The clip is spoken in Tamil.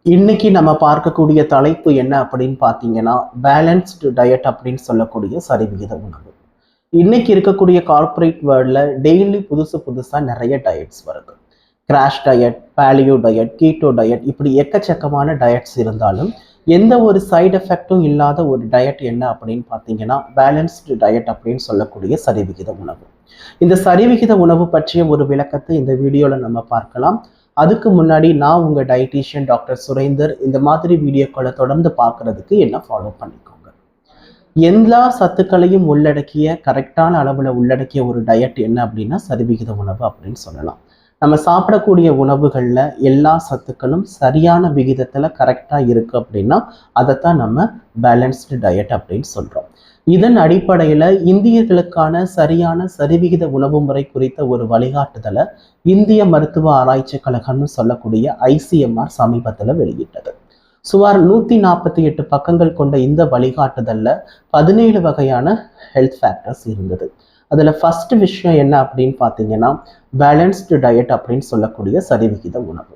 இன்னைக்கு நம்ம பார்க்கக்கூடிய தலைப்பு என்ன அப்படின்னு பார்த்தீங்கன்னா, பேலன்ஸ்டு டயட் அப்படின்னு சொல்லக்கூடிய சரிவிகித உணவு. இன்னைக்கு இருக்கக்கூடிய கார்ப்பரேட் வேர்ல்ட்ல டெய்லி புதுசு புதுசா நிறைய டயட்ஸ் வருது. Crash diet, பாலியோ diet, keto diet, இப்படி எக்கச்சக்கமான டயட்ஸ் இருந்தாலும் எந்த ஒரு சைடு எஃபெக்டும் இல்லாத ஒரு டயட் என்ன அப்படின்னு பார்த்தீங்கன்னா, பேலன்ஸ்டு டயட் அப்படின்னு சொல்லக்கூடிய சரிவிகித உணவு. இந்த சரிவிகித உணவு பற்றிய ஒரு விளக்கத்தை இந்த வீடியோல நம்ம பார்க்கலாம். அதுக்கு முன்னாடி நான் உங்க டயட்டீஷியன் டாக்டர் சுரேந்தர். இந்த மாதிரி வீடியோக்களை தொடர்ந்து பார்க்கறதுக்கு என்ன ஃபாலோ பண்ணிக்கோங்க. எல்லா சத்துக்களையும் உள்ளடக்கிய கரெக்டான அளவுல உள்ளடக்கிய ஒரு டயட் என்ன அப்படின்னா சரிவிகித உணவு அப்படின்னு சொல்லலாம். நம்ம சாப்பிடக்கூடிய உணவுகள்ல எல்லா சத்துக்களும் சரியான விகிதத்துல கரெக்டா இருக்கு அப்படின்னா அதைத்தான் நம்ம பேலன்ஸ்டு டயட் அப்படின்னு சொல்றோம். இதன் அடிப்படையில இந்தியர்களுக்கான சரியான சரிவிகித உணவு முறை குறித்த ஒரு வழிகாட்டுதலை இந்திய மருத்துவ ஆராய்ச்சி கழகம்னு சொல்லக்கூடிய ICMR சமீபத்தில் வெளியிட்டது. சுமார் 148 பக்கங்கள் கொண்ட இந்த வழிகாட்டுதல்ல 17 வகையான ஹெல்த் ஃபேக்டர்ஸ் இருந்தது. அதுல ஃபர்ஸ்ட் விஷயம் என்ன அப்படின்னு பார்த்தீங்கன்னா, பேலன்ஸ்டு டயட் அப்படின்னு சொல்லக்கூடிய சரிவிகித உணவு.